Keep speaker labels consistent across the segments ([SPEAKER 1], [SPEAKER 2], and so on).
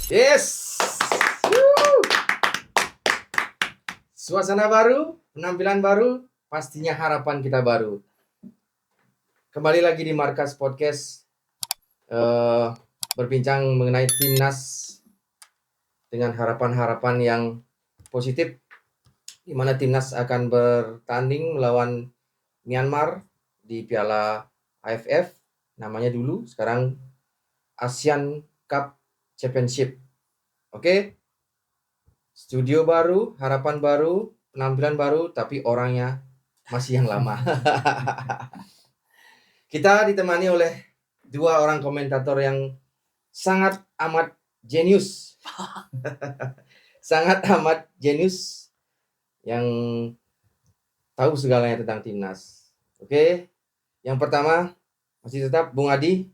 [SPEAKER 1] Yes. Woo. Suasana baru, penampilan baru, pastinya harapan kita baru. Kembali lagi di Markas Podcast, berbincang mengenai timnas dengan harapan-harapan yang positif, di mana timnas akan bertanding melawan Myanmar di Piala AFF, namanya dulu, sekarang Asian Cup Championship. Oke? Studio baru, harapan baru, penampilan baru, tapi orangnya masih yang lama. Kita ditemani oleh dua orang komentator yang sangat amat jenius. Sangat amat jenius yang tahu segalanya tentang timnas. Oke. Yang pertama masih tetap Bung Adi.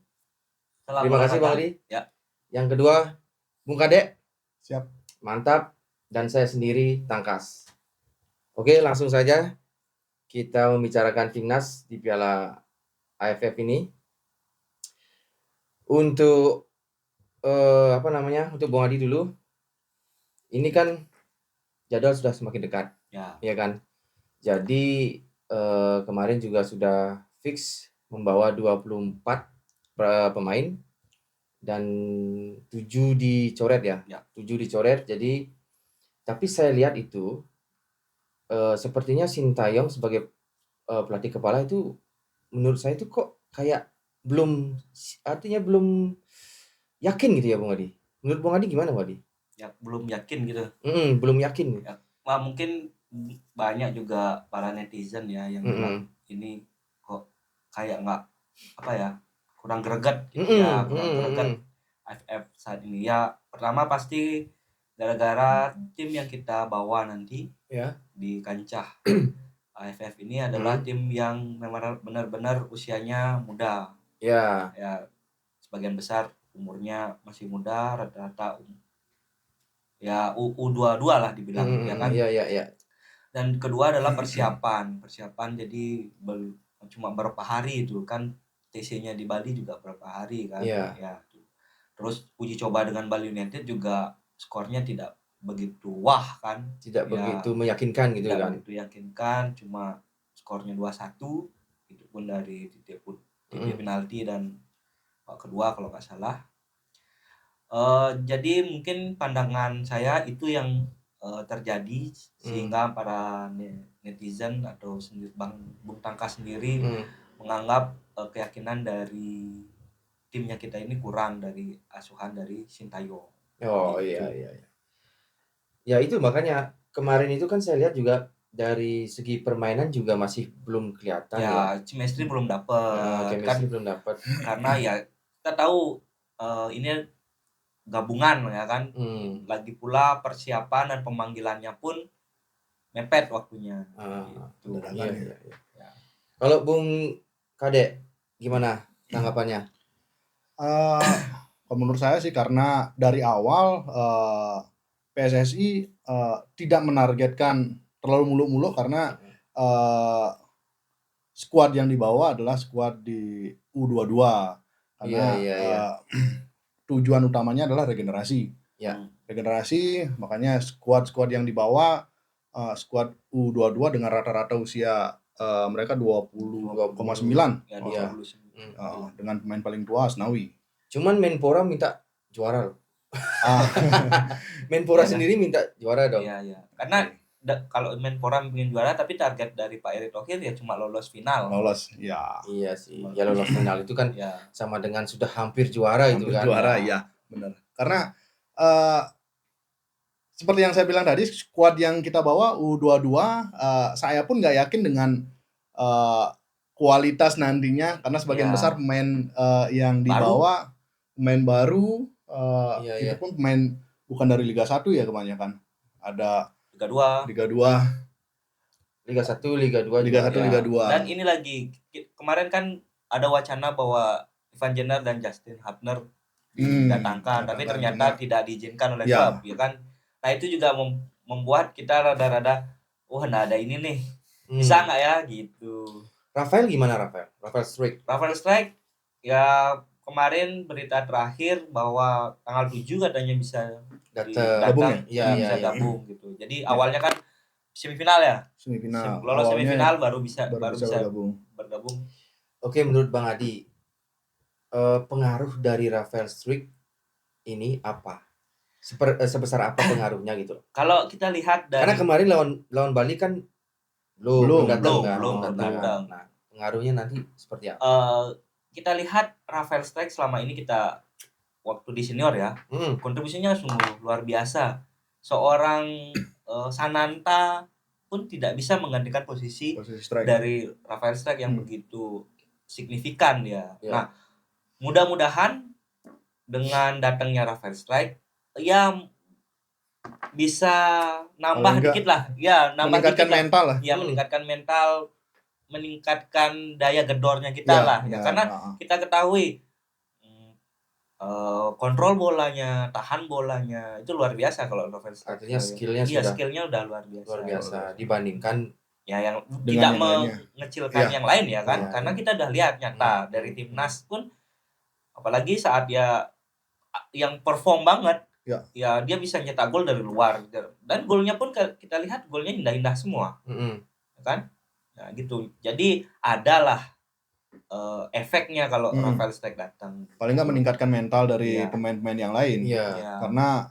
[SPEAKER 1] Terima kasih Bang Adi.
[SPEAKER 2] Ya.
[SPEAKER 1] Yang kedua Bung Kadek.
[SPEAKER 3] Siap.
[SPEAKER 1] Mantap. Dan saya sendiri Tangkas. Oke, langsung saja kita membicarakan timnas di Piala AFF ini. Untuk untuk Bung Adi dulu. Ini kan jadwal sudah semakin dekat, ya kan. Jadi kemarin juga sudah fix membawa 24 pemain dan 7 dicoret ya. 7 dicoret. Jadi tapi saya lihat itu sepertinya Sintayong sebagai pelatih kepala itu menurut saya itu kok kayak belum yakin gitu ya Bung Adi. Menurut Bung Adi gimana Bung Adi?
[SPEAKER 2] Ya, belum yakin gitu.
[SPEAKER 1] Belum yakin.
[SPEAKER 2] Ya, mungkin banyak juga para netizen ya yang bilang ini kok kayak nggak kurang greget gitu kurang greget AFF saat ini. Ya pertama pasti gara-gara tim yang kita bawa nanti di kancah AFF ini adalah tim yang memang benar-benar usianya muda. Ya sebagian besar umurnya masih muda, rata-rata ya U22 lah dibilang ya kan.
[SPEAKER 1] Iya.
[SPEAKER 2] Dan kedua adalah persiapan jadi cuma berapa hari itu kan, TC-nya di Bali juga berapa hari kan. Ya. Terus uji coba dengan Bali United juga skornya tidak begitu wah kan,
[SPEAKER 1] tidak begitu meyakinkan gitu kan.
[SPEAKER 2] Tidak begitu meyakinkan, cuma skornya 2-1, itu pun dari titik penalti dan kedua kalau nggak salah. Jadi mungkin pandangan saya itu yang terjadi sehingga para netizen atau Bung Tangkas sendiri menganggap keyakinan dari timnya kita ini kurang dari asuhan dari Sintayong.
[SPEAKER 1] Oh gitu. Iya. Ya itu makanya kemarin itu kan saya lihat juga dari segi permainan juga masih belum kelihatan ya.
[SPEAKER 2] Chemistry belum dapat.
[SPEAKER 1] Belum dapat.
[SPEAKER 2] Karena ya kita tahu ini gabungan ya kan. Lagi pula persiapan dan pemanggilannya pun mepet waktunya. Gitu.
[SPEAKER 1] Iya. Kalau Bung Kadek gimana tanggapannya?
[SPEAKER 3] Menurut saya sih karena dari awal PSSI tidak menargetkan terlalu muluk-muluk karena skuad yang dibawa adalah skuad di U22 karena tujuan utamanya adalah regenerasi. Regenerasi, makanya skuad yang dibawa skuad U22 dengan rata-rata usia mereka 20,9 dengan pemain paling tua Asnawi.
[SPEAKER 1] Cuman Menpora minta juara loh. Menpora sendiri minta juara dong.
[SPEAKER 2] Iya. Karena kalau Menpora ingin juara tapi target dari Pak Erick Thohir ya cuma lolos final.
[SPEAKER 3] Ya.
[SPEAKER 1] Iya sih. Ya lolos final itu kan sama dengan sudah hampir juara itu kan.
[SPEAKER 3] Juara ya, benar. Karena seperti yang saya bilang tadi, skuad yang kita bawa U22 saya pun nggak yakin dengan kualitas nantinya karena sebagian besar pemain yang dibawa pemain baru itu pun pemain bukan dari Liga 1 ya kebanyakan. Ada
[SPEAKER 2] Liga 2.
[SPEAKER 1] Liga 1, Liga 2
[SPEAKER 3] Liga 1, Liga 2.
[SPEAKER 2] Dan ini lagi kemarin kan ada wacana bahwa Ivan Jenner dan Justin Hubner didatangkan, tapi ternyata tidak diizinkan oleh klub ya kan. Nah itu juga membuat kita rada-rada nah ada ini nih. Bisa nggak ya gitu.
[SPEAKER 1] Rafael gimana Rafael Strike?
[SPEAKER 2] Rafael Strike ya kemarin berita terakhir bahwa tanggal 7 katanya bisa
[SPEAKER 1] datang,
[SPEAKER 2] bisa gabung gitu. Jadi awalnya kan semifinal ya. Lolos semifinal baru bisa bergabung.
[SPEAKER 1] Oke, menurut Bang Adi, pengaruh dari Rafael Struijk ini apa? Sebesar apa pengaruhnya gitu?
[SPEAKER 2] Kalau kita lihat dari,
[SPEAKER 1] karena kemarin lawan Bali kan belum datang. Nah, pengaruhnya nanti seperti apa?
[SPEAKER 2] Kita lihat Rafael Struijk selama ini kita waktu di senior ya, kontribusinya sungguh luar biasa. Seorang Sananta pun tidak bisa menggantikan posisi dari Rafael Struijk yang begitu signifikan ya. Nah, mudah-mudahan dengan datangnya Rafael Struijk ya bisa nambah dikit lah, ya
[SPEAKER 3] meningkatkan mental lah.
[SPEAKER 2] Ya, meningkatkan mental, meningkatkan daya gedornya kita lah ya, karena kita ketahui kontrol bolanya, tahan bolanya itu luar biasa kalau Rafael Struijk.
[SPEAKER 1] Artinya skillnya
[SPEAKER 2] udah luar biasa
[SPEAKER 1] dibandingkan
[SPEAKER 2] ya yang tidak mengecilkan yang lain ya kan, karena kita udah lihat nyata dari timnas pun, apalagi saat dia yang perform banget ya dia bisa nyetak gol dari luar, dan golnya pun kita lihat golnya indah-indah semua, kan? Nah gitu, jadi adalah efeknya kalau Rafael Struijk datang.
[SPEAKER 3] Paling nggak meningkatkan mental dari pemain-pemain yang lain. Karena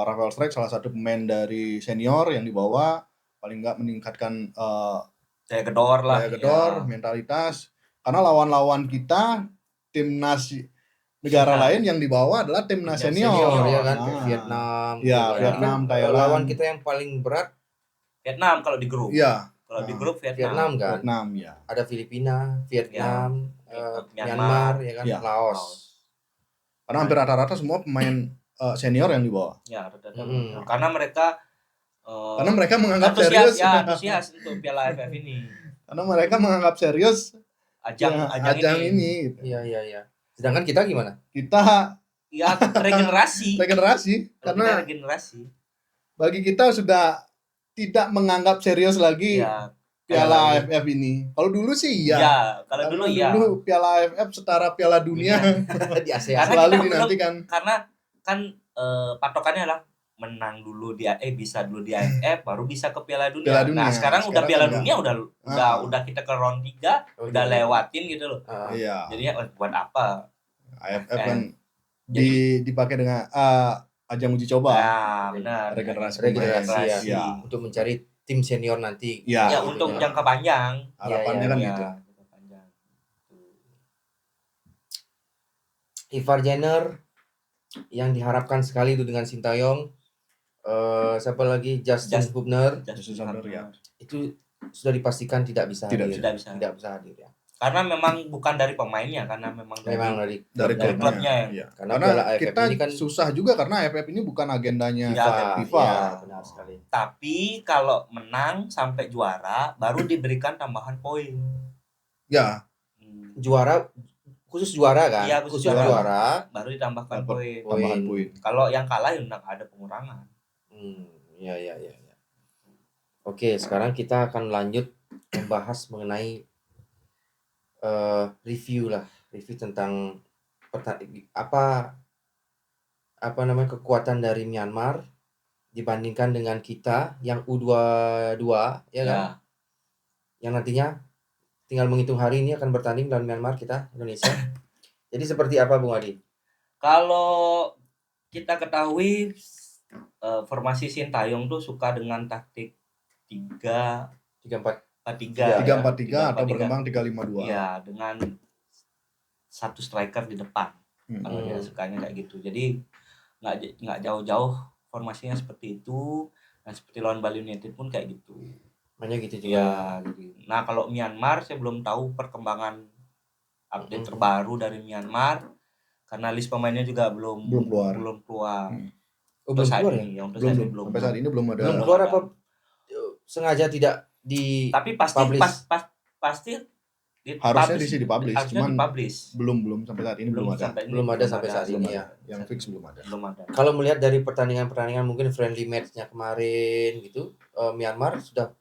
[SPEAKER 3] Rafael Struijk salah satu pemain dari senior yang dibawa, paling nggak meningkatkan
[SPEAKER 2] daya gedor lah,
[SPEAKER 3] mentalitas. Karena lawan-lawan kita timnas negara lain yang dibawa adalah timnas senior
[SPEAKER 1] ya kan, Vietnam.
[SPEAKER 3] Vietnam, Thailand.
[SPEAKER 1] Lawan kita yang paling berat
[SPEAKER 2] Vietnam kalau di grup. Kalau di grup
[SPEAKER 1] Vietnam kan. Ada Filipina, Vietnam, Myanmar ya kan, Laos.
[SPEAKER 3] Karena hampir rata-rata semua pemain senior yang dibawa.
[SPEAKER 2] Karena mereka
[SPEAKER 3] menganggap
[SPEAKER 2] antusias untuk Piala AFF ini.
[SPEAKER 3] Karena mereka menganggap serius
[SPEAKER 2] ajang
[SPEAKER 3] ini.
[SPEAKER 1] Iya. Sedangkan kita gimana?
[SPEAKER 3] Kita
[SPEAKER 2] ya regenerasi.
[SPEAKER 3] Karena
[SPEAKER 2] regenerasi.
[SPEAKER 3] Bagi kita sudah tidak menganggap serius lagi Piala AFF ini. Kalau dulu sih
[SPEAKER 2] kalau dulu
[SPEAKER 3] Piala AFF setara Piala Dunia
[SPEAKER 1] di ASEAN
[SPEAKER 3] selalu dinantikan.
[SPEAKER 2] Karena kan patokannya adalah menang dulu bisa dulu di AFF baru bisa ke Piala Dunia. Nah, sekarang udah Piala Dunia udah kita ke round 3, udah lewatin gitu loh. Jadinya buat apa?
[SPEAKER 3] AFF kan dipakai dengan ajang uji coba.
[SPEAKER 2] Benar.
[SPEAKER 3] Regenerasi
[SPEAKER 1] untuk mencari tim senior nanti.
[SPEAKER 2] Untuk jangka panjang.
[SPEAKER 3] Harapannya kan gitu.
[SPEAKER 1] Ivar Jenner yang diharapkan sekali itu dengan Sintayong. Siapa lagi? Justin Hubner. Itu sudah dipastikan tidak bisa hadir ya.
[SPEAKER 2] Karena memang bukan dari pemainnya, karena memang dari klubnya
[SPEAKER 3] ya. Karena kita ini kan susah juga karena AFF ini bukan agendanya FIFA.
[SPEAKER 1] Benar sekali.
[SPEAKER 2] Tapi kalau menang sampai juara baru diberikan tambahan poin.
[SPEAKER 1] Juara khusus juara kan?
[SPEAKER 2] Khusus juara baru ditambahkan poin. Kalau yang kalah ya ada pengurangan.
[SPEAKER 1] Iya. Oke, sekarang kita akan lanjut membahas mengenai review tentang apa namanya kekuatan dari Myanmar dibandingkan dengan kita yang U22 ya kan, yang nantinya tinggal menghitung hari ini akan bertanding lawan Myanmar kita Indonesia. Jadi seperti apa Bung Adi?
[SPEAKER 2] Kalau kita ketahui formasi Sintayong tuh suka dengan taktik 3-4-3
[SPEAKER 3] atau berkembang 3-5-2.
[SPEAKER 2] Ya, dengan satu striker di depan. Kalau dia sukanya kayak gitu. Jadi nggak jauh-jauh formasinya seperti itu. Dan seperti lawan Bali United pun kayak gitu.
[SPEAKER 1] Banyak gitu juga.
[SPEAKER 2] Gitu. Nah, kalau Myanmar saya belum tahu perkembangan update terbaru dari Myanmar karena list pemainnya juga belum keluar.
[SPEAKER 3] Belum sampai saat ini belum ada.
[SPEAKER 1] Belum keluar apa sengaja tidak di
[SPEAKER 2] tapi pasti
[SPEAKER 3] harusnya dipublish, cuman
[SPEAKER 2] dipublish.
[SPEAKER 3] belum sampai saat ini
[SPEAKER 1] belum ada sampai saat ini ya.
[SPEAKER 3] Yang fix belum ada.
[SPEAKER 1] Kalau melihat dari pertandingan mungkin friendly match-nya kemarin gitu, Myanmar sudah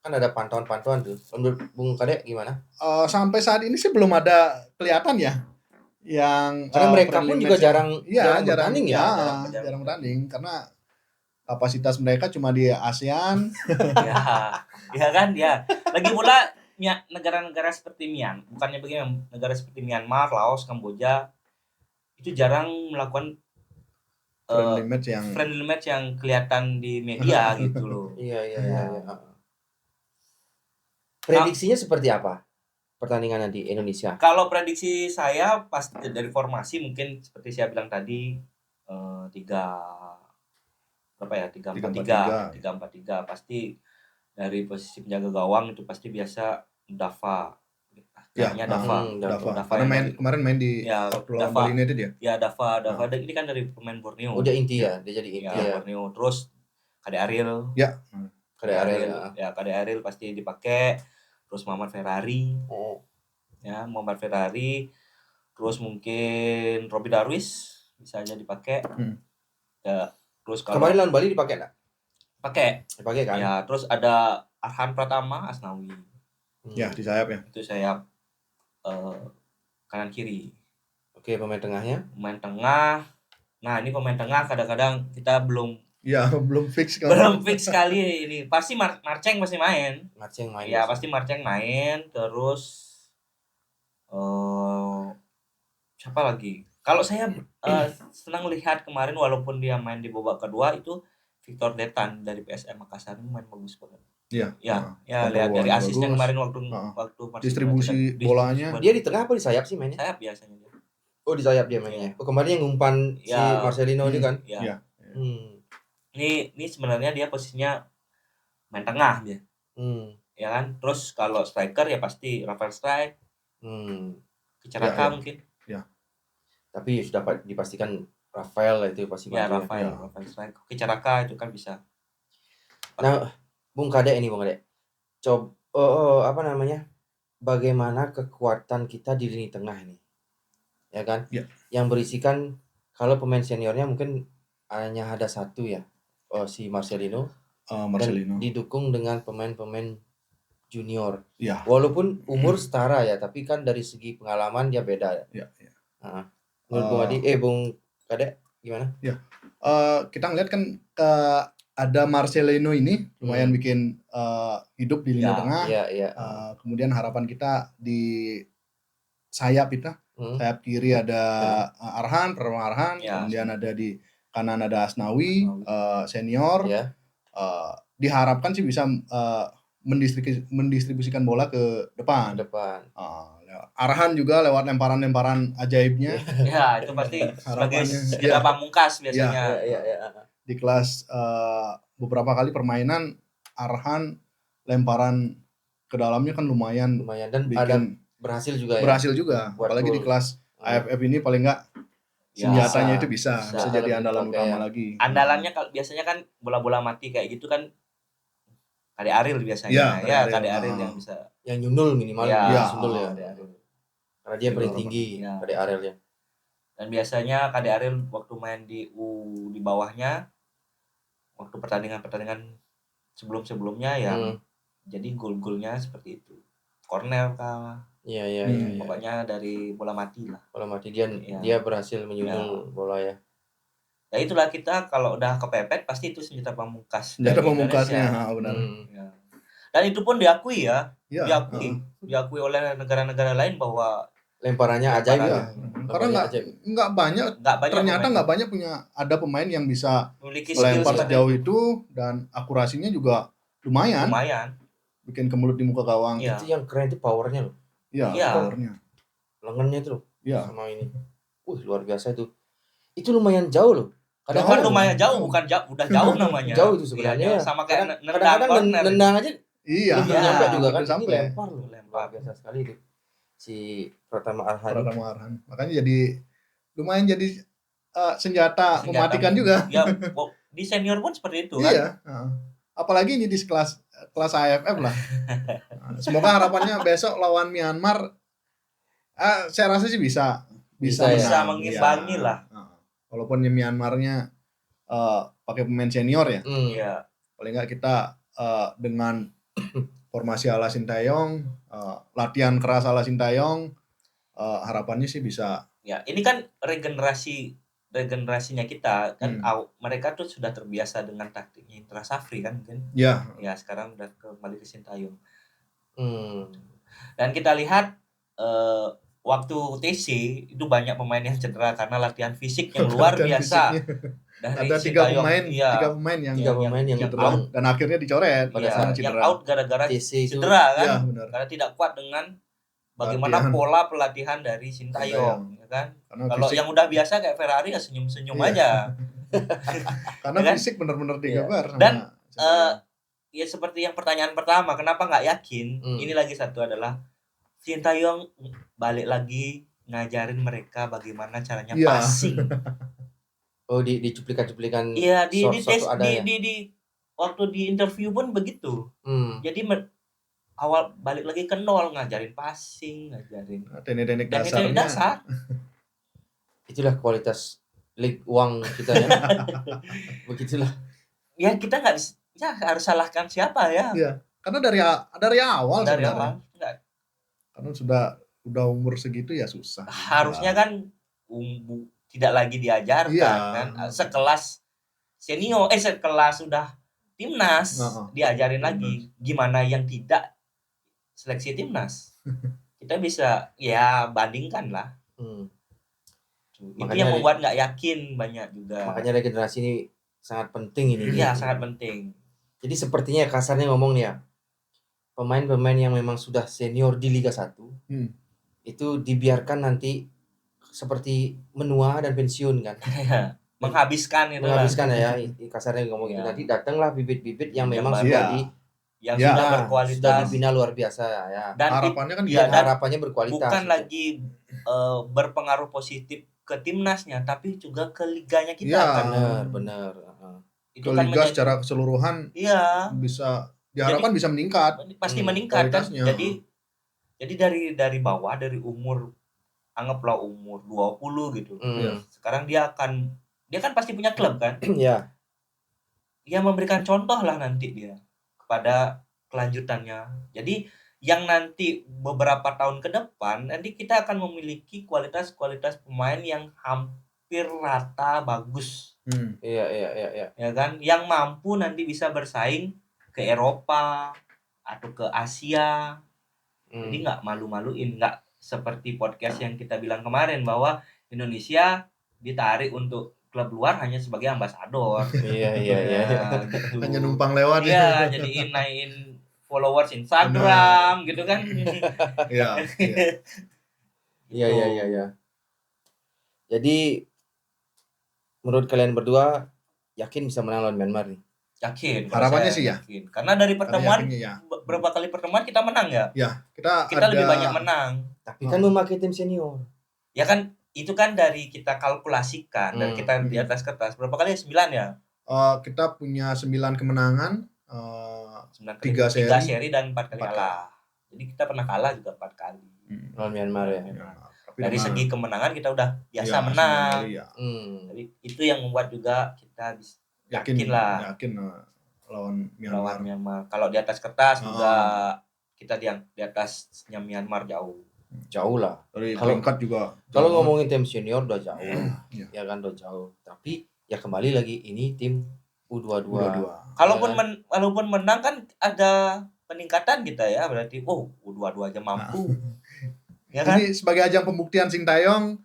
[SPEAKER 1] kan ada pantauan tuh. Menurut Bung Kadek gimana?
[SPEAKER 3] Sampai saat ini sih belum ada kelihatan ya yang
[SPEAKER 1] Karena mereka pun juga jarang bertanding ya.
[SPEAKER 3] Jarang bertanding karena kapasitas mereka cuma di ASEAN.
[SPEAKER 2] Ya kan ya. Lagi pula negara-negara seperti negara seperti Myanmar, Laos, Kamboja itu jarang melakukan friendly match yang kelihatan di media gitu loh.
[SPEAKER 1] Iya. Prediksinya seperti apa pertandingan di Indonesia?
[SPEAKER 2] Kalau prediksi saya pasti dari formasi mungkin seperti saya bilang tadi 3-4-3 pasti dari posisi penjaga gawang itu pasti biasa Dava. Kayaknya Dava.
[SPEAKER 3] Karena kemarin main di Bali United ya.
[SPEAKER 2] Ya Dava ini kan dari pemain Borneo.
[SPEAKER 1] Udah inti ya, dia jadi inti ya.
[SPEAKER 2] Borneo. Terus Kade Ariel.
[SPEAKER 3] Ya.
[SPEAKER 2] Kade Ariel pasti dipakai. Terus Muhammad Ferrari. Ya, Muhammad Ferrari. Terus mungkin Robby Darwish bisa aja dipakai. Ya, terus kalau
[SPEAKER 1] kemarin lawan Bali dipakai enggak?
[SPEAKER 2] Dipakai kan? Ya, terus ada Arhan Pratama Asnawi.
[SPEAKER 3] Ya, di sayap ya.
[SPEAKER 2] Itu sayap kanan kiri.
[SPEAKER 1] Oke, pemain tengahnya?
[SPEAKER 2] Pemain tengah. Nah, ini pemain tengah kadang-kadang kita belum
[SPEAKER 3] fix
[SPEAKER 2] sekali ini. Pasti Marceng pasti main. Ya, pasti Marceng main. Terus siapa lagi? Kalau saya senang lihat kemarin walaupun dia main di babak kedua itu Victor Detan dari PSM Makassar main bagus banget.
[SPEAKER 3] Iya.
[SPEAKER 2] Lihat dari asisnya kemarin waktu
[SPEAKER 3] distribusi bolanya.
[SPEAKER 1] Dia di tengah apa di sayap sih mainnya?
[SPEAKER 2] Sayap biasanya dia.
[SPEAKER 1] Oh, di sayap dia mainnya. Oh, kemarin yang ngumpan si Marcelino ini kan?
[SPEAKER 2] Iya. Ini sebenarnya dia posisinya main tengah dia. Ya kan? Terus kalau striker ya pasti Rafael Strike. Keceraka mungkin.
[SPEAKER 3] Ya.
[SPEAKER 1] Tapi sudah dipastikan Rafael itu pasti
[SPEAKER 2] ya. Rafael Strike. Keceraka itu kan bisa.
[SPEAKER 1] Nah, Bung Kade. Bagaimana kekuatan kita di lini tengah ini? Ya kan?
[SPEAKER 3] Ya.
[SPEAKER 1] Yang berisikan kalau pemain seniornya mungkin hanya ada satu ya. Si Marcelino. Dan didukung dengan pemain-pemain junior.
[SPEAKER 3] Ya.
[SPEAKER 1] Walaupun umur setara ya, tapi kan dari segi pengalaman dia beda ya. Menurut Bung Kade gimana?
[SPEAKER 3] Ya. Kita ngeliat kan ada Marcelino ini lumayan bikin hidup di lini tengah. Kemudian harapan kita di sayap kita. Sayap kiri ada Arhan. Kemudian ada di kanan ada Asnawi, senior. Diharapkan sih bisa mendistribusikan bola ke depan. Arhan juga lewat lemparan-lemparan ajaibnya.
[SPEAKER 2] Ya, itu pasti sebagai senjata pamungkas biasanya.
[SPEAKER 3] Di kelas beberapa kali permainan Arhan lemparan ke dalamnya kan lumayan
[SPEAKER 1] dan bikin berhasil juga. Apalagi
[SPEAKER 3] di kelas AFF ini paling enggak senjatanya itu bisa jadi andalan utama lagi.
[SPEAKER 2] Andalannya kalau biasanya kan bola-bola mati kayak gitu kan Kade Ariel biasanya. Kade Ariel yang bisa.
[SPEAKER 1] Yang nyundul minimal sundul ya. Karena dia paling tinggi Kade Ariel ya.
[SPEAKER 2] Dan biasanya Kade Ariel waktu main di bawahnya waktu pertandingan sebelumnya jadi gol-golnya seperti itu. Corner kah?
[SPEAKER 1] Iya.
[SPEAKER 2] Pokoknya dari bola mati lah.
[SPEAKER 1] Bola mati dia berhasil menyundul bola ya.
[SPEAKER 2] Ya itulah kita kalau udah kepepet pasti itu senjata pamungkas.
[SPEAKER 3] Senjata pamungkasnya, benar.
[SPEAKER 2] Dan itu pun diakui ya. Diakui oleh negara-negara lain bahwa
[SPEAKER 1] lemparannya ajaib ya.
[SPEAKER 3] Karena nggak banyak ternyata nggak banyak ada pemain yang bisa melempar sejauh itu dan akurasinya juga lumayan. Bikin kemelut di muka gawang.
[SPEAKER 1] Itu yang keren itu powernya loh.
[SPEAKER 3] Powernya.
[SPEAKER 1] Lengannya itu loh. Sama ini. Luar biasa itu. Itu lumayan jauh loh.
[SPEAKER 2] Bukan lumayan jauh, udah jauh namanya.
[SPEAKER 1] Jauh itu sebenarnya.
[SPEAKER 2] Sama kayak
[SPEAKER 1] kadang-kadang nendang aja.
[SPEAKER 3] Belum
[SPEAKER 1] nyampe juga kan.
[SPEAKER 3] Sampai.
[SPEAKER 1] Lempar biasa sekali itu. Si Pratama Arhan.
[SPEAKER 3] Makanya lumayan jadi senjata mematikan juga.
[SPEAKER 2] Ya, di senior pun seperti itu kan.
[SPEAKER 3] Iya. Apalagi ini di kelas AFF lah. Semoga harapannya besok lawan Myanmar saya rasa sih bisa
[SPEAKER 2] mengimbangi lah.
[SPEAKER 3] Walaupun Myanmarnya pakai pemain senior ya. Paling enggak kita dengan formasi ala Sintayong, latihan keras ala Sintayong, harapannya sih bisa
[SPEAKER 2] Ya, ini kan regenerasinya kita kan mereka tuh sudah terbiasa dengan taktiknya Indra Safri kan mungkin.
[SPEAKER 3] Ya.
[SPEAKER 2] Ya, sekarang udah kembali ke Sintayong. Dan kita lihat waktu TC itu banyak pemain yang cedera karena latihan fisik yang luar biasa.
[SPEAKER 3] Dari ada tiga pemain yang
[SPEAKER 1] out
[SPEAKER 3] dan akhirnya dicoret
[SPEAKER 2] pada saat yang out gara-gara cedera kan. Ya, karena tidak kuat dengan bagaimana pola pelatihan dari Sintayong, ya kan? Kalau yang udah biasa kayak Ferrari ya senyum-senyum aja.
[SPEAKER 3] Karena ya fisik benar-benar digambar.
[SPEAKER 2] Dan ya seperti yang pertanyaan pertama, kenapa nggak yakin? Ini lagi satu adalah Sintayong balik lagi ngajarin mereka bagaimana caranya passing.
[SPEAKER 1] Oh, di cuplikan-cuplikan.
[SPEAKER 2] Iya, di waktu di interview pun begitu. Jadi awal balik lagi ke nol, ngajarin passing, ngajarin
[SPEAKER 3] teknik-teknik dasar.
[SPEAKER 1] Itulah kualitas Ligue 1 kita ya. Begitulah.
[SPEAKER 2] Ya kita nggak bisa, ya harus salahkan siapa ya?
[SPEAKER 3] Iya, karena dari awal sebenarnya. Karena sudah umur segitu ya susah.
[SPEAKER 2] Harusnya kan tidak lagi diajarkan kan, sekelas senior, sekelas sudah timnas diajarin lagi gimana yang tidak seleksi timnas. Kita bisa ya bandingkan lah. Itu yang membuat nggak yakin banyak juga.
[SPEAKER 1] Makanya regenerasi ini sangat penting ini.
[SPEAKER 2] Iya, sangat penting.
[SPEAKER 1] Jadi sepertinya kasarnya ngomong nih ya, pemain-pemain yang memang sudah senior di Liga 1 itu dibiarkan nanti seperti menua dan pensiun kan.
[SPEAKER 2] Menghabiskan
[SPEAKER 1] ya kasarnya ngomong gitu. Nanti datanglah bibit-bibit yang memang sudah sudah berkualitas, sudah dibina luar biasa ya. Dan
[SPEAKER 3] harapannya kan
[SPEAKER 1] harapannya berkualitas.
[SPEAKER 2] Bukan lagi berpengaruh positif ke timnasnya, tapi juga ke liganya kita kan.
[SPEAKER 1] Benar.
[SPEAKER 3] Itu ke liga secara keseluruhan bisa diharapkan bisa meningkat.
[SPEAKER 2] Pasti meningkat kan. Jadi dari bawah, dari umur anggaplah umur 20 gitu. Sekarang dia kan pasti punya klub kan?
[SPEAKER 1] Iya.
[SPEAKER 2] Dia memberikan contoh lah nanti dia kepada kelanjutannya. Jadi yang nanti beberapa tahun ke depan nanti kita akan memiliki kualitas pemain yang hampir rata bagus.
[SPEAKER 1] Iya.
[SPEAKER 2] Ya kan? Yang mampu nanti bisa bersaing ke Eropa atau ke Asia. Jadi nggak malu-maluin, nggak seperti podcast yang kita bilang kemarin bahwa Indonesia ditarik untuk klub luar hanya sebagai ambasador.
[SPEAKER 1] Iya.
[SPEAKER 3] Gitu. Hanya numpang lewat.
[SPEAKER 2] Iya, jadiin naikin followers Instagram gitu kan.
[SPEAKER 1] Iya. Jadi menurut kalian berdua yakin bisa menang lawan Myanmar nih?
[SPEAKER 2] Yakin.
[SPEAKER 3] Harapannya sih
[SPEAKER 2] yakin. Karena dari pertemuan berapa kali pertemuan kita menang ya?
[SPEAKER 3] Ya, kita
[SPEAKER 2] lebih banyak menang.
[SPEAKER 1] Tapi kan memakai tim senior.
[SPEAKER 2] Ya kan itu kan dari kita kalkulasikan dan kita di atas kertas. Berapa kali? 9 ya?
[SPEAKER 3] Kita punya 9 kemenangan, 3
[SPEAKER 2] seri dan 4 kali kalah. Jadi kita pernah kalah juga 4 kali.
[SPEAKER 1] Lawan Myanmar ya.
[SPEAKER 2] Dari segi kemenangan kita udah biasa menang. Jadi itu yang membuat juga kita yakin
[SPEAKER 3] lawan Myanmar.
[SPEAKER 2] Kalau di atas kertas juga kita di atasnya Myanmar jauh
[SPEAKER 1] lah.
[SPEAKER 3] Dari peringkat juga.
[SPEAKER 1] Kalau ngomongin tim senior udah jauh. Ya kan udah jauh. Tapi ya kembali lagi ini tim U22.
[SPEAKER 2] Walaupun menang kan ada peningkatan kita ya, berarti U22 aja mampu. Ya kan?
[SPEAKER 3] Ini sebagai ajang pembuktian Sintayong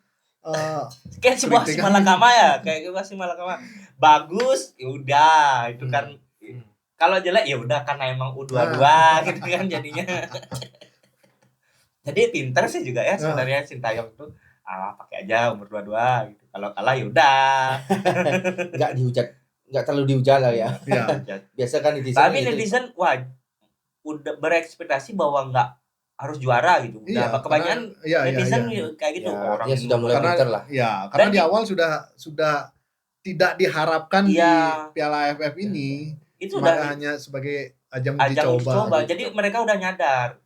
[SPEAKER 2] kayak sebuah Simalakama ya, bagus, ya udah itu kan. Kalau jelek ya udah karena emang U22 gitu kan jadinya. Jadi pinter sih juga ya sebenarnya Sintayong tuh pakai aja umur 22 gitu. Kalau kalah ya udah.
[SPEAKER 1] Enggak terlalu dihujat lah ya. Biasa kan netizen.
[SPEAKER 2] Tapi netizen udah berekspektasi bahwa enggak harus juara gitu. Udah kebanyakan netizen kayak gitu.
[SPEAKER 1] Orangnya sudah mulai pinter lah.
[SPEAKER 3] Ya, karena di awal sudah tidak diharapkan di Piala AFF ini.
[SPEAKER 2] Itu
[SPEAKER 3] hanya sebagai ajang uji coba.
[SPEAKER 2] Jadi mereka udah nyadar.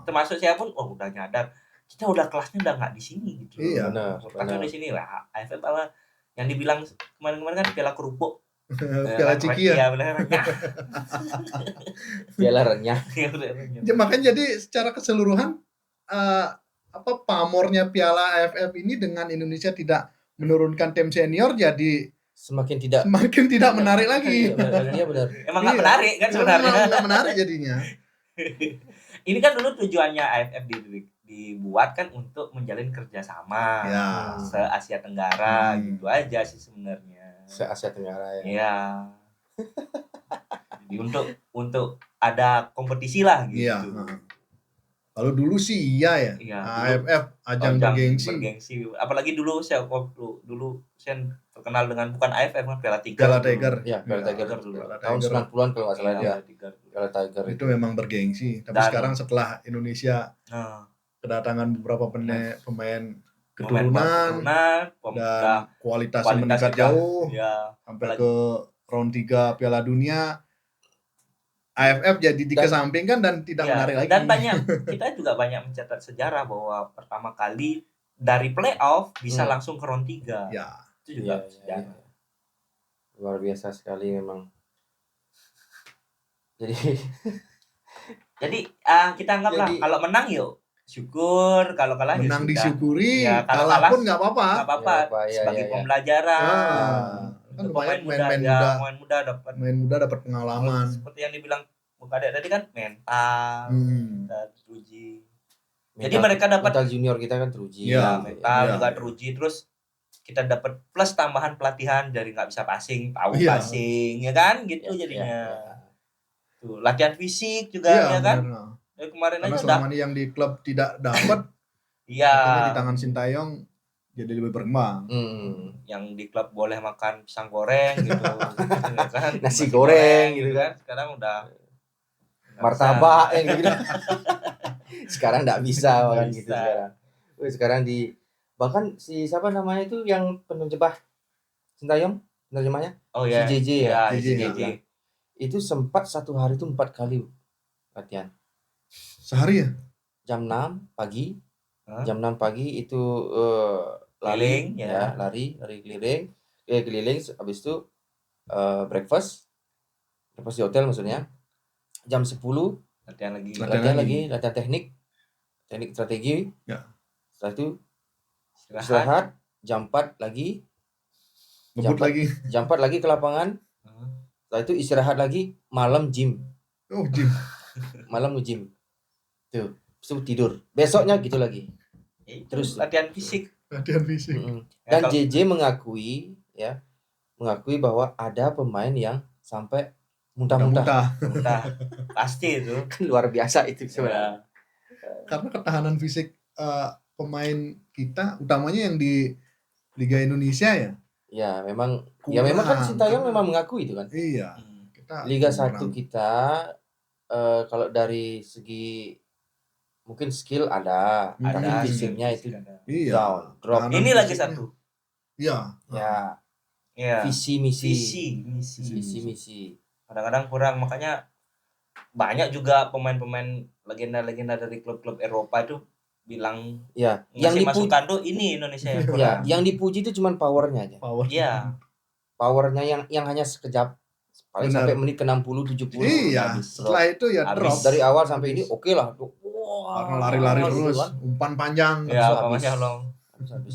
[SPEAKER 2] Termasuk saya pun udah nyadar kita udah kelasnya udah nggak di sini gitu.
[SPEAKER 3] Iya,
[SPEAKER 2] benar. Di sini lah AFF apa yang dibilang kemarin kan piala kerupuk.
[SPEAKER 3] Piala Ciki ya.
[SPEAKER 2] Iya, benar.
[SPEAKER 1] Piala renyah.
[SPEAKER 3] Ya, makanya jadi secara keseluruhan pamornya Piala AFF ini dengan Indonesia tidak menurunkan tim senior jadi
[SPEAKER 1] semakin
[SPEAKER 3] tidak menarik lagi.
[SPEAKER 1] Iya benar.
[SPEAKER 2] Emang nggak menarik kan sebenarnya.
[SPEAKER 3] Nggak menarik jadinya.
[SPEAKER 2] Ini kan dulu tujuannya AFF dibuat kan untuk menjalin kerjasama se Asia Tenggara gitu aja sih sebenarnya.
[SPEAKER 1] Se Asia Tenggara ya.
[SPEAKER 2] Iya. Jadi untuk ada kompetisi lah gitu.
[SPEAKER 3] Iya. Kalau dulu sih iya ya. AFF ajang bergengsi.
[SPEAKER 2] Apalagi dulu saya terkenal dengan bukan AFF kan Piala Tiger.
[SPEAKER 3] Piala Tiger.
[SPEAKER 1] Iya, Piala Tiger dulu. Tahun 90-an kalau enggak salah dia. Piala Tiger
[SPEAKER 3] itu memang bergengsi. Tapi sekarang setelah Indonesia kedatangan beberapa pemain keturunan dan kualitasnya meningkat jauh sampai ke round 3 Piala Dunia, AFF jadi dikesampingkan dan tidak menarik lagi.
[SPEAKER 2] Dan kita juga banyak mencatat sejarah bahwa pertama kali dari playoff bisa langsung ke round 3.
[SPEAKER 3] Ya.
[SPEAKER 2] Itu juga sejarah.
[SPEAKER 1] Luar biasa sekali memang. Jadi kita anggaplah kalau menang yuk syukur, kalau kalah
[SPEAKER 3] menang disyukuri, kalah pun nggak apa-apa.
[SPEAKER 2] Sebagai pembelajaran.
[SPEAKER 3] Kan pemain muda dapat pengalaman.
[SPEAKER 2] Seperti yang dibilang Bung Kadek tadi kan mental dan teruji. Jadi mereka dapat
[SPEAKER 1] mental junior kita kan teruji.
[SPEAKER 2] Mental juga teruji, terus kita dapat plus tambahan pelatihan dari nggak bisa passing, tahu passing ya kan gitu jadinya. Tuh, latihan fisik juga ya kan. Dari kemarin
[SPEAKER 3] karena
[SPEAKER 2] aja
[SPEAKER 3] selama ini yang di klub tidak dapat. Akhirnya di tangan Sintayong jadi lebih berkembang.
[SPEAKER 2] Yang di klub boleh makan pisang goreng gitu, kan?
[SPEAKER 1] Nasi goreng gitu kan.
[SPEAKER 2] Sekarang udah
[SPEAKER 1] martabak yang gitu. Sekarang enggak bisa makan gitu sekarang. Sekarang bahkan si siapa namanya itu yang penerjemah Sintayong, penerjemahnya?
[SPEAKER 2] Si
[SPEAKER 1] JJ ya.
[SPEAKER 2] JJ.
[SPEAKER 1] Itu sempat satu hari itu 4 kali latihan.
[SPEAKER 3] Sehari ya?
[SPEAKER 1] Jam 6 pagi. Jam 6 pagi itu lari keliling, habis itu breakfast di hotel maksudnya. Jam 10 latihan teknik strategi. Setelah itu istirahat, jam 4 lagi. Jam 4 lagi ke lapangan. Setelah itu istirahat lagi, malam gym.
[SPEAKER 3] Gym.
[SPEAKER 1] Malam gym. Tuh, tidur. Besoknya gitu lagi. Terus
[SPEAKER 2] latihan fisik.
[SPEAKER 1] Dan JJ mengakui bahwa ada pemain yang sampai muntah-muntah.
[SPEAKER 2] Pasti itu.
[SPEAKER 1] Kan luar biasa itu sebenarnya.
[SPEAKER 3] Karena ketahanan fisik pemain kita utamanya yang di Liga Indonesia ya.
[SPEAKER 1] Ya, memang kan Sintayong memang mengakui itu kan.
[SPEAKER 3] Iya.
[SPEAKER 1] Liga 1 kita kalau dari segi mungkin skill ada fisiknya itu down, drop.
[SPEAKER 2] Ini lagi satu.
[SPEAKER 3] Iya.
[SPEAKER 1] Visi misi.
[SPEAKER 2] Kadang-kadang kurang, makanya banyak juga pemain-pemain legenda-legenda dari klub-klub Eropa itu bilang yang dimasukkan tuh ini Indonesia yang kurang.
[SPEAKER 1] Yang dipuji itu cuma powernya aja. Powernya yang hanya sekejap. Paling sampai menit ke 60 70.
[SPEAKER 3] Iya. Setelah itu ya drop.
[SPEAKER 1] Dari awal sampai ini oke lah.
[SPEAKER 3] Karena lari-lari terus, umpan panjang.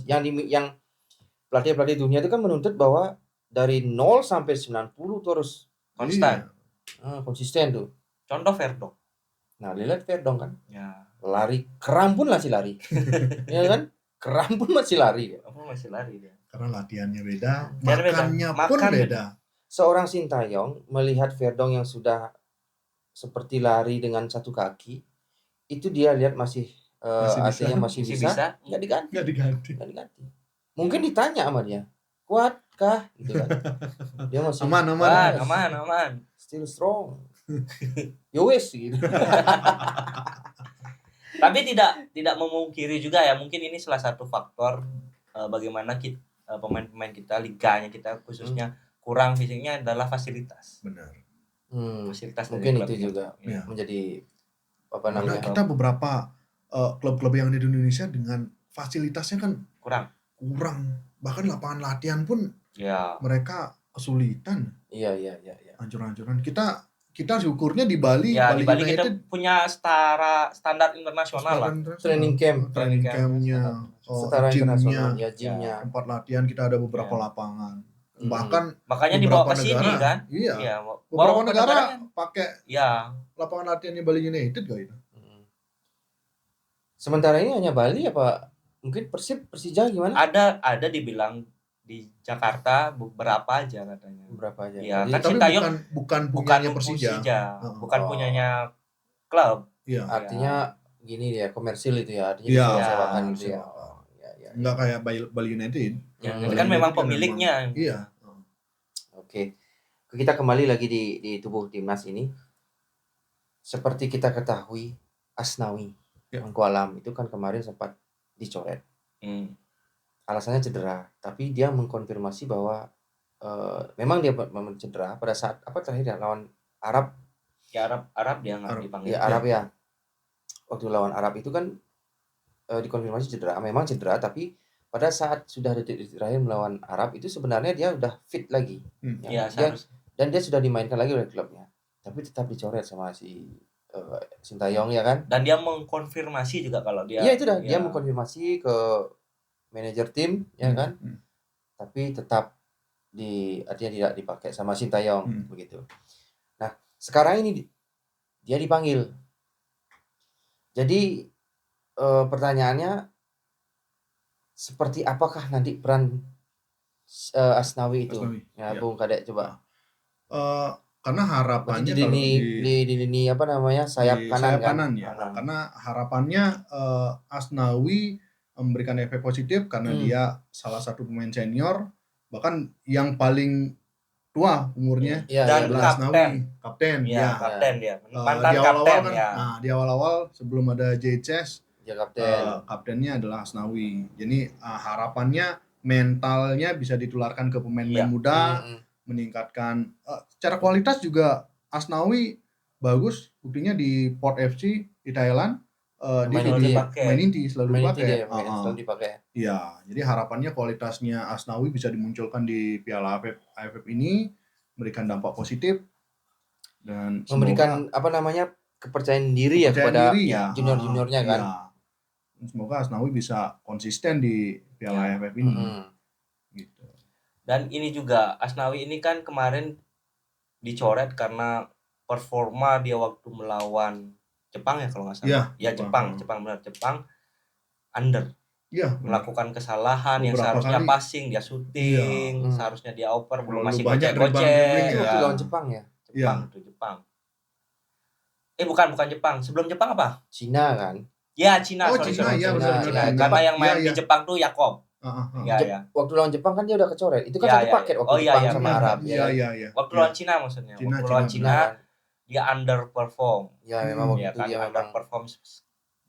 [SPEAKER 1] Yang pelatih dunia itu kan menuntut bahwa dari 0 sampai 90 terus konsisten tuh.
[SPEAKER 2] Contoh Verdong.
[SPEAKER 1] Nah, lihat Verdong kan. Lari kram pun masih lari. Ya kan? Kram pun masih lari.
[SPEAKER 2] Dia.
[SPEAKER 3] Karena latihannya beda, makannya pun beda.
[SPEAKER 1] Seorang Sintayong melihat Verdong yang sudah seperti lari dengan satu kaki, itu dia lihat masih bisa, nggak diganti. Mungkin ditanya sama dia, kuatkah gitu kan? Dia masih
[SPEAKER 2] aman.
[SPEAKER 1] Still strong. Yowes gitu.
[SPEAKER 2] Tapi tidak memungkiri juga ya, mungkin ini salah satu faktor bagaimana pemain-pemain kita, liganya kita khususnya kurang fisiknya adalah fasilitas.
[SPEAKER 3] Benar.
[SPEAKER 2] Fasilitas
[SPEAKER 1] mungkin itu juga menjadi apa namanya?
[SPEAKER 3] Karena kita beberapa klub-klub yang ada di Indonesia dengan fasilitasnya kan kurang. Bahkan lapangan latihan pun mereka kesulitan.
[SPEAKER 1] Iya.
[SPEAKER 3] Hancur-hancuran. Kita kita syukurnya di Bali,
[SPEAKER 2] Ya di Bali
[SPEAKER 3] United
[SPEAKER 2] kita punya standar internasional lah.
[SPEAKER 1] Training camp.
[SPEAKER 3] training campnya,
[SPEAKER 1] Setara
[SPEAKER 3] gymnya,
[SPEAKER 1] internasional, ya gymnya.
[SPEAKER 3] tempat latihan kita ada beberapa lapangan. Bahkan
[SPEAKER 2] makanya dibawa
[SPEAKER 3] beberapa
[SPEAKER 2] ke sini
[SPEAKER 3] negara,
[SPEAKER 2] kan.
[SPEAKER 3] Iya.
[SPEAKER 2] Iya,
[SPEAKER 3] Beberapa
[SPEAKER 2] bawa ke
[SPEAKER 3] negara
[SPEAKER 2] kan.
[SPEAKER 3] pakai
[SPEAKER 2] Ya.
[SPEAKER 3] lapangan latihannya Bali United kok itu.
[SPEAKER 1] Sementara ini hanya Bali apa mungkin Persija gimana?
[SPEAKER 2] Ada dibilang di Jakarta beberapa aja katanya.
[SPEAKER 1] Beberapa aja.
[SPEAKER 2] Iya, kan
[SPEAKER 3] tapi
[SPEAKER 2] Sintayong
[SPEAKER 3] bukan punyanya Persija.
[SPEAKER 2] bukan punyanya klub.
[SPEAKER 3] Iya.
[SPEAKER 1] Artinya gini ya, komersil itu ya, artinya
[SPEAKER 3] Iya,
[SPEAKER 1] disewakan gitu ya.
[SPEAKER 3] Enggak kayak Bali United.
[SPEAKER 2] Itu kan memang pemiliknya.
[SPEAKER 3] Iya.
[SPEAKER 1] Oke. Kita kembali lagi di tubuh timnas ini. Seperti kita ketahui, Asnawi Mangku Alam itu kan kemarin sempat dicoret. Alasannya cedera, tapi dia mengkonfirmasi bahwa memang dia memang cedera pada saat terakhir ya lawan Arab.
[SPEAKER 2] Ya Arab dia nggak dipanggil.
[SPEAKER 1] Ya Arab ya. Waktu lawan Arab itu kan dikonfirmasi cedera, memang cedera, tapi pada saat sudah detik terakhir melawan Arab itu sebenarnya dia udah fit lagi. Dan dia sudah dimainkan lagi oleh klubnya, tapi tetap dicoret sama si Sintayong ya kan.
[SPEAKER 2] Dan dia mengkonfirmasi juga kalau dia.
[SPEAKER 1] Iya itu dah, dia mengkonfirmasi ke manajer tim ya kan. Tapi tetap artinya tidak dipakai sama Sintayong begitu. Nah, sekarang ini dia dipanggil. Jadi pertanyaannya seperti apakah nanti peran Asnawi itu? Ya, Bung Kadek coba.
[SPEAKER 3] Karena harapannya
[SPEAKER 1] di lini apa namanya sayap kanan kan?
[SPEAKER 3] Ya. Karena harapannya Asnawi memberikan efek positif karena dia salah satu pemain senior, bahkan yang paling tua umurnya,
[SPEAKER 2] dan kapten dia. Mantan
[SPEAKER 3] di
[SPEAKER 2] kapten
[SPEAKER 3] kan,
[SPEAKER 2] ya.
[SPEAKER 3] Nah, di awal-awal sebelum ada JCS,
[SPEAKER 1] ya
[SPEAKER 3] kaptennya adalah Asnawi. Jadi harapannya mentalnya bisa ditularkan ke pemain-pemain muda, meningkatkan secara kualitas juga. Asnawi bagus, buktinya di Port FC di Thailand. Dia selalu dipakai. Iya, jadi harapannya kualitasnya Asnawi bisa dimunculkan di Piala AFF ini, memberikan dampak positif dan
[SPEAKER 1] memberikan kepercayaan diri kepada junior-juniornya kan.
[SPEAKER 3] Semoga Asnawi bisa konsisten di Piala AFF ini. Gitu.
[SPEAKER 2] Dan ini juga Asnawi ini kan kemarin dicoret karena performa dia waktu melawan Jepang ya kalau nggak salah. Jepang under. Melakukan kesalahan yang seharusnya passing dia shooting, seharusnya dia oper belum masih gocek-gocek.
[SPEAKER 1] Itu lawan Jepang ya.
[SPEAKER 2] Jepang. Bukan Jepang. Sebelum Jepang apa?
[SPEAKER 1] Cina kan.
[SPEAKER 2] Ya, Cina.
[SPEAKER 3] Cina.
[SPEAKER 2] Karena yang main di Jepang tuh Yakob.
[SPEAKER 1] Waktu lawan Jepang kan dia udah kecoret. Itu kan satu paket waktu Jepang sama Arab.
[SPEAKER 2] Waktu lawan Cina maksudnya. Waktu lawan Cina dia underperform.
[SPEAKER 1] Ya memang waktu itu dia
[SPEAKER 2] underperform.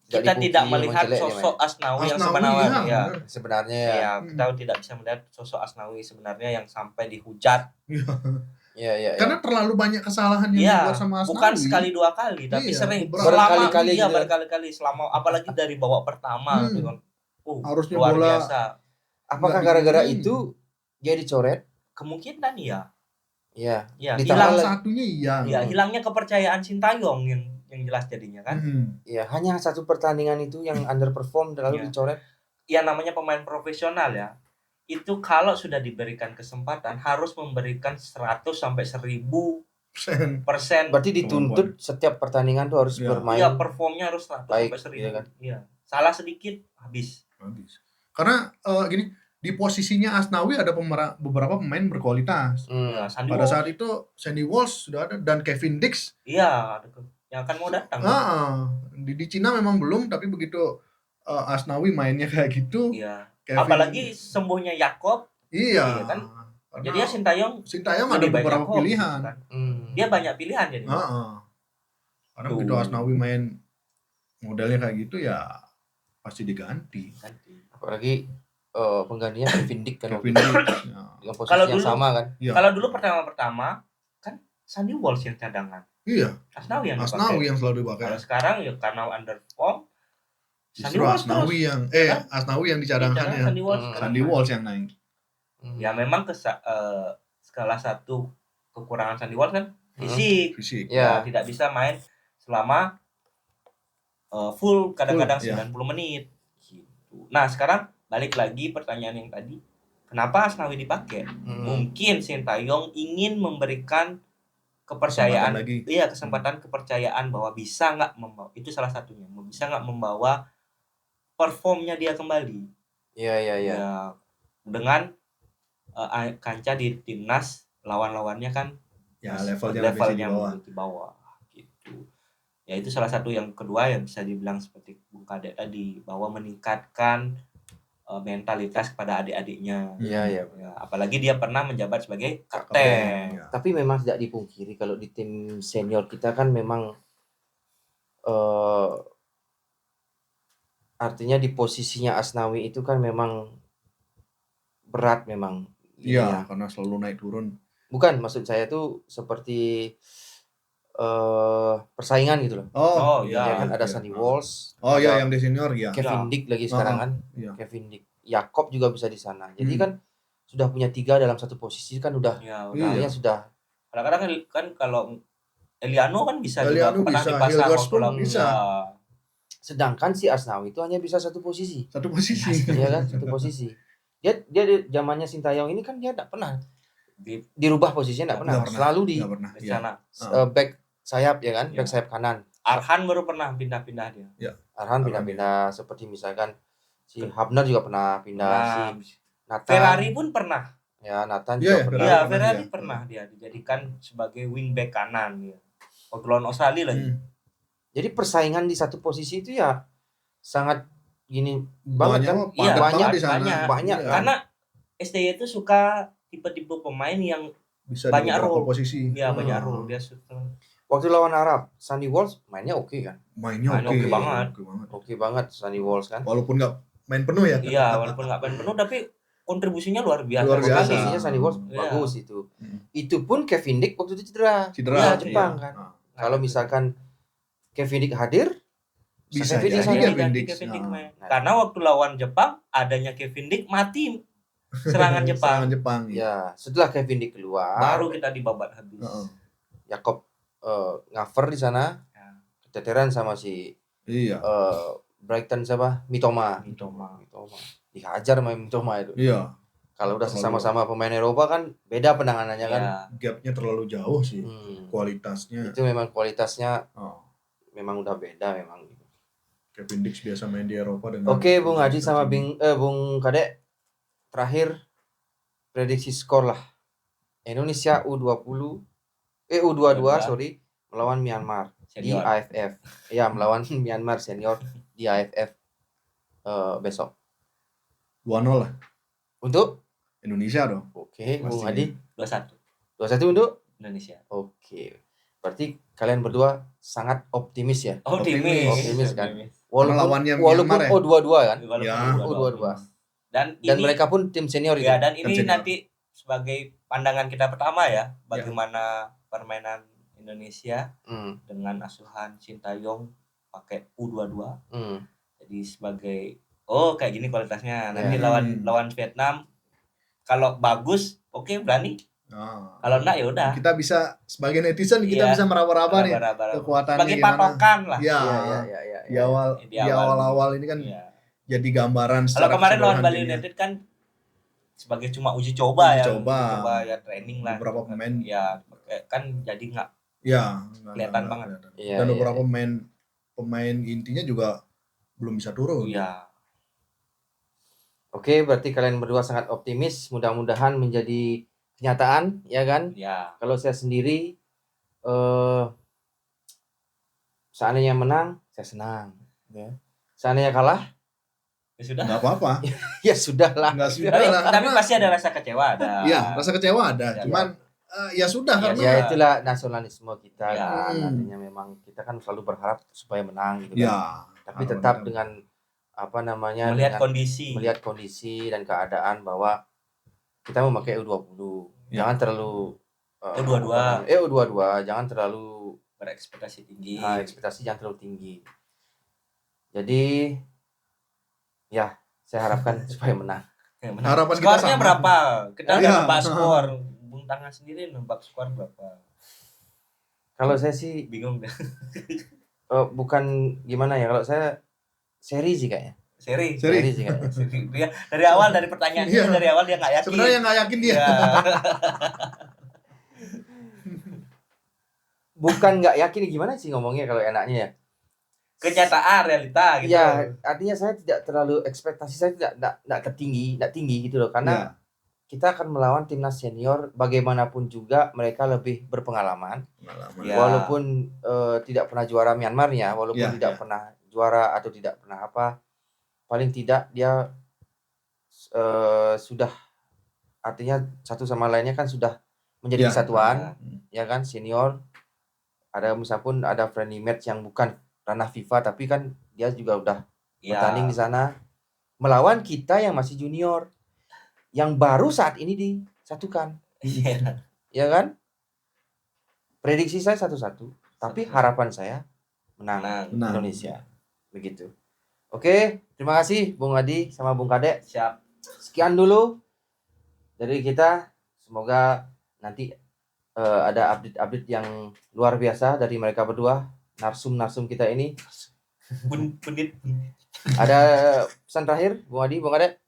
[SPEAKER 2] Kita tidak melihat sosok Asnawi yang sebenarnya. Kita tidak bisa melihat sosok Asnawi sebenarnya yang sampai dihujat.
[SPEAKER 1] Iya.
[SPEAKER 3] Karena terlalu banyak kesalahan yang dibuat sama Asnawi.
[SPEAKER 2] Bukan sekali dua kali, tapi sering berkali-kali selama apalagi dari babak pertama dengan
[SPEAKER 3] harusnya
[SPEAKER 2] luar
[SPEAKER 3] bola
[SPEAKER 2] biasa.
[SPEAKER 1] Apakah gara-gara itu dia dicoret?
[SPEAKER 2] Kemungkinan iya.
[SPEAKER 3] Iya. Hilang satunya
[SPEAKER 2] hilangnya kepercayaan Sintayong yang jelas jadinya kan.
[SPEAKER 1] Iya, hanya satu pertandingan itu yang underperform lalu dicoret.
[SPEAKER 2] Ya namanya pemain profesional ya. Itu kalau sudah diberikan kesempatan harus memberikan 100 sampai 1000%.
[SPEAKER 1] Berarti dituntut setiap pertandingan tuh harus bermain.
[SPEAKER 2] Iya, performnya harus 100 sampai 1000 kan. Iya. Salah sedikit habis.
[SPEAKER 3] Karena gini, di posisinya Asnawi ada beberapa pemain berkualitas. Pada saat itu Sandy Walsh sudah ada dan Kevin Dix.
[SPEAKER 2] Iya, yang akan mau datang.
[SPEAKER 3] Di Cina memang belum, tapi begitu Asnawi mainnya kayak gitu.
[SPEAKER 2] Iya. Apalagi sembuhnya Yakob.
[SPEAKER 3] Iya
[SPEAKER 2] kan. Jadi ya Sintayong
[SPEAKER 3] ada beberapa pilihan.
[SPEAKER 2] Kan? Dia banyak pilihan jadi.
[SPEAKER 3] Karena begitu Asnawi main modelnya kayak gitu ya pasti diganti.
[SPEAKER 1] Apalagi penggantinya Kevin Dix kan. Dengan posisi yang sama kan.
[SPEAKER 2] Kalau dulu pertama kan Sandy Walsh yang cadangan.
[SPEAKER 3] Iya.
[SPEAKER 2] Asnawi
[SPEAKER 3] yang selalu dipakai.
[SPEAKER 2] Kalau sekarang ya karena underperform
[SPEAKER 3] justru Asnawi yang dicadangkan ya. Sandy Walsh yang naik.
[SPEAKER 2] Ya memang salah satu kekurangan Sandy Walsh kan fisik.
[SPEAKER 1] Ya.
[SPEAKER 2] Tidak bisa main selama full kadang-kadang
[SPEAKER 3] Full,
[SPEAKER 2] 90 menit gitu. Nah, sekarang balik lagi pertanyaan yang tadi. Kenapa Asnawi dipakai? Mungkin Sintayong ingin memberikan kepercayaan, kesempatan kepercayaan bahwa bisa nggak membawa, itu salah satunya, bisa nggak membawa performnya dia kembali. Ya, dengan kancah di timnas, lawan-lawannya kan levelnya di bawah gitu. Ya, itu salah satu yang kedua yang bisa dibilang seperti Bung Kadek tadi, bahwa meningkatkan mentalitas kepada adik-adiknya.
[SPEAKER 1] Ya,
[SPEAKER 2] apalagi dia pernah menjabat sebagai kapten.
[SPEAKER 1] Tapi memang tidak dipungkiri kalau di tim senior kita kan memang artinya di posisinya Asnawi itu kan memang berat memang.
[SPEAKER 3] Iya, karena selalu naik turun.
[SPEAKER 1] Bukan, maksud saya tuh seperti persaingan gitu loh.
[SPEAKER 2] Ya
[SPEAKER 1] kan ada Sandy Walsh.
[SPEAKER 3] Yang di senior ya.
[SPEAKER 1] Kevin Dick lagi sekarang kan. Kevin Dick. Yakob juga bisa di sana. Jadi kan sudah punya 3 dalam satu posisi kan udah. Artinya sudah.
[SPEAKER 2] Kadang-kadang kan kalau Eliano kan bisa
[SPEAKER 3] juga
[SPEAKER 2] pernah dipasang
[SPEAKER 3] bisa.
[SPEAKER 1] Sedangkan si Asnawi itu hanya bisa satu posisi.
[SPEAKER 3] Iya
[SPEAKER 1] kan, satu posisi. Dia zamannya Sintayong ini kan dia enggak pernah dirubah posisinya, enggak pernah. Selalu di
[SPEAKER 2] sana.
[SPEAKER 1] Back sayap ya kan, back sayap kanan.
[SPEAKER 2] Arhan baru pernah pindah-pindah dia.
[SPEAKER 3] Ya.
[SPEAKER 1] Arhan pindah-pindah seperti misalkan si Habner juga pernah pindah, si Nathan.
[SPEAKER 2] Ferrari pun pernah.
[SPEAKER 1] Ya, Nathan juga pernah.
[SPEAKER 2] Iya, Ferrari pernah dia dijadikan sebagai wingback kanan dia. Waktu lawan Australia lagi.
[SPEAKER 1] Jadi persaingan di satu posisi itu ya sangat gini
[SPEAKER 3] banget kan.
[SPEAKER 1] Banyak.
[SPEAKER 2] Karena STY itu suka tipe-tipe pemain yang
[SPEAKER 3] bisa
[SPEAKER 2] banyak role
[SPEAKER 3] posisi.
[SPEAKER 2] Iya, banyak role dia suka.
[SPEAKER 1] Waktu lawan Arab, Sandy Walsh mainnya oke kan?
[SPEAKER 3] Mainnya
[SPEAKER 2] oke banget.
[SPEAKER 1] Oke banget Sandy Walsh kan.
[SPEAKER 3] Walaupun nggak main penuh ya.
[SPEAKER 2] Iya, walaupun nggak main penuh tapi kontribusinya luar biasa.
[SPEAKER 1] Posisinya Sandy Walsh bagus itu. Itu pun Kevin Dick waktu itu cedera Jepang kan. Kalau misalkan Kevin Dick hadir,
[SPEAKER 3] bisa
[SPEAKER 2] Kevin Dick main. Karena waktu lawan Jepang adanya Kevin Dick mati serangan Jepang.
[SPEAKER 1] Ya, setelah Kevin Dick keluar
[SPEAKER 2] baru kita dibabat habis.
[SPEAKER 1] Yakob ngaver di sana. Keteteran sama si Brighton siapa? Mitoma. Dihajar sama Mitoma itu.
[SPEAKER 3] Iya.
[SPEAKER 1] Kalau udah sama-sama pemain Eropa kan beda penanganannya kan.
[SPEAKER 3] Gapnya terlalu jauh sih. Kualitasnya.
[SPEAKER 1] Itu memang kualitasnya memang udah beda memang.
[SPEAKER 3] Kevin Dick biasa main di Eropa dengan.
[SPEAKER 1] Oke, Bung Adi sama Bung Kadek. Terakhir prediksi skor lah. Indonesia U22 melawan Myanmar senior. Di AFF. Ya, melawan Myanmar senior di AFF besok.
[SPEAKER 3] 2-0 lah.
[SPEAKER 1] Untuk
[SPEAKER 3] Indonesia dong.
[SPEAKER 1] Oke, Bung Adi.
[SPEAKER 2] 2-1.
[SPEAKER 1] 2-1 untuk
[SPEAKER 2] Indonesia.
[SPEAKER 1] Oke. Berarti kalian berdua sangat optimis ya?
[SPEAKER 2] Optimis
[SPEAKER 1] kan.
[SPEAKER 3] Walaupun
[SPEAKER 1] Myanmar, U22 kan?
[SPEAKER 2] Ya.
[SPEAKER 1] U22.
[SPEAKER 2] Dan
[SPEAKER 1] mereka pun tim senior itu.
[SPEAKER 2] Ya, dan ini nanti sebagai pandangan kita pertama ya, bagaimana permainan Indonesia dengan asuhan Sintayong pakai U22. Jadi sebagai kayak gini kualitasnya. Nanti lawan Vietnam kalau bagus, berani. Kalau enggak ya udah.
[SPEAKER 3] Kita bisa sebagai netizen kita bisa meraba-raba nih kekuatannya
[SPEAKER 2] sebagai patokan lah.
[SPEAKER 3] Di awal-awal ini kan jadi gambaran secara
[SPEAKER 2] kalau kemarin lawan Bali United kan sebagai cuma uji coba ya training lah.
[SPEAKER 3] Beberapa pemain
[SPEAKER 2] kan jadi nggak kelihatan banget.
[SPEAKER 3] Dan beberapa pemain intinya juga belum bisa turun.
[SPEAKER 2] Iya.
[SPEAKER 1] Oke, berarti kalian berdua sangat optimis, mudah-mudahan menjadi kenyataan, ya kan?
[SPEAKER 2] Ya.
[SPEAKER 1] Kalau saya sendiri seandainya menang, saya senang, ya. Seandainya kalah,
[SPEAKER 2] ya sudah.
[SPEAKER 3] Nggak apa-apa.
[SPEAKER 1] Ya sudahlah.
[SPEAKER 2] Tapi pasti ada rasa kecewa ada.
[SPEAKER 3] Iya, rasa kecewa ada. Cuman ya sudah karena
[SPEAKER 1] ya itulah nasionalisme kita kan. Artinya memang kita kan selalu berharap supaya menang gitu kan. Tapi tetap dengan
[SPEAKER 2] melihat
[SPEAKER 1] kondisi dan keadaan bahwa kita memakai U20. Jangan terlalu U22 jangan terlalu
[SPEAKER 2] berekspektasi tinggi.
[SPEAKER 1] Ekspektasi jangan terlalu tinggi. Jadi ya, saya harapkan supaya menang.
[SPEAKER 3] Harapan
[SPEAKER 2] skornya
[SPEAKER 3] kita sama.
[SPEAKER 2] Berapa? Kita udah nembak skor. Bung Tangan sendiri nembak skor berapa?
[SPEAKER 1] Kalau saya sih
[SPEAKER 2] bingung deh.
[SPEAKER 1] bukan gimana ya, kalau saya seri sih kayaknya.
[SPEAKER 2] Seri
[SPEAKER 1] sih kayaknya.
[SPEAKER 2] Dia dari awal, dari pertanyaannya
[SPEAKER 3] Iya.
[SPEAKER 2] dari awal dia nggak yakin.
[SPEAKER 3] Sebenarnya nggak yakin dia.
[SPEAKER 2] Iya.
[SPEAKER 1] Bukan nggak yakin, gimana sih ngomongnya kalau enaknya ya?
[SPEAKER 2] Kenyataan, realita gitu.
[SPEAKER 1] Ya, artinya saya tidak terlalu, ekspektasi saya tidak tinggi gitu loh, karena kita akan melawan timnas senior, bagaimanapun juga mereka lebih berpengalaman.
[SPEAKER 2] Ya.
[SPEAKER 1] Walaupun tidak pernah juara Myanmar ya, walaupun tidak pernah juara atau tidak pernah apa, paling tidak dia sudah, artinya satu sama lainnya kan sudah menjadi kesatuan, ya kan, senior. Ada meskipun ada friendly match yang bukan ranah FIFA, tapi kan dia juga udah bertanding di sana melawan kita yang masih junior, yang baru saat ini disatukan. Ya kan? Prediksi saya 1-1, tapi harapan saya menang Indonesia. Begitu. Oke, terima kasih Bung Adi sama Bung Kadek.
[SPEAKER 2] Siap.
[SPEAKER 1] Sekian dulu dari kita. Semoga nanti ada update-update yang luar biasa dari mereka berdua, narsum kita ini.
[SPEAKER 2] Punit.
[SPEAKER 1] Ada pesan terakhir Bung Adi, Bung Kadek?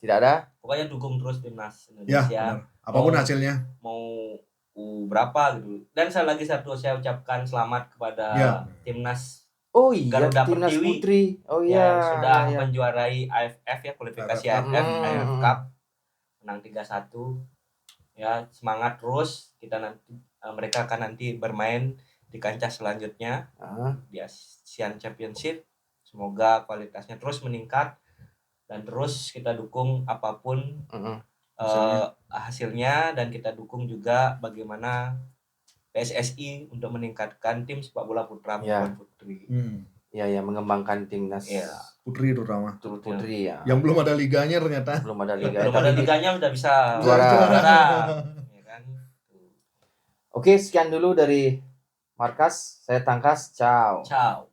[SPEAKER 1] Tidak ada.
[SPEAKER 2] Pokoknya dukung terus timnas Indonesia.
[SPEAKER 3] Ya, apapun hasilnya.
[SPEAKER 2] Mau berapa gitu. Dan saya ucapkan selamat kepada timnas Garuda
[SPEAKER 1] timnas
[SPEAKER 2] Pertiwi
[SPEAKER 1] putri.
[SPEAKER 2] yang sudah menjuarai AFF ya, kualifikasi AFF Cup, menang 3-1. Ya, semangat terus. Kita nanti mereka akan nanti bermain di kancah selanjutnya di Asian Championship. Semoga kualitasnya terus meningkat dan terus kita dukung apapun hasilnya, dan kita dukung juga bagaimana PSSI untuk meningkatkan tim sepak bola putra maupun putri.
[SPEAKER 1] Ya, mengembangkan timnas
[SPEAKER 3] putri terutama.
[SPEAKER 1] Putri ya.
[SPEAKER 3] Yang belum ada liganya ternyata.
[SPEAKER 1] Belum ada liga.
[SPEAKER 2] Belum ada liganya udah bisa
[SPEAKER 1] juara.
[SPEAKER 2] Ya kan?
[SPEAKER 1] Oke, sekian dulu dari Markas. Saya Tangkas. Ciao.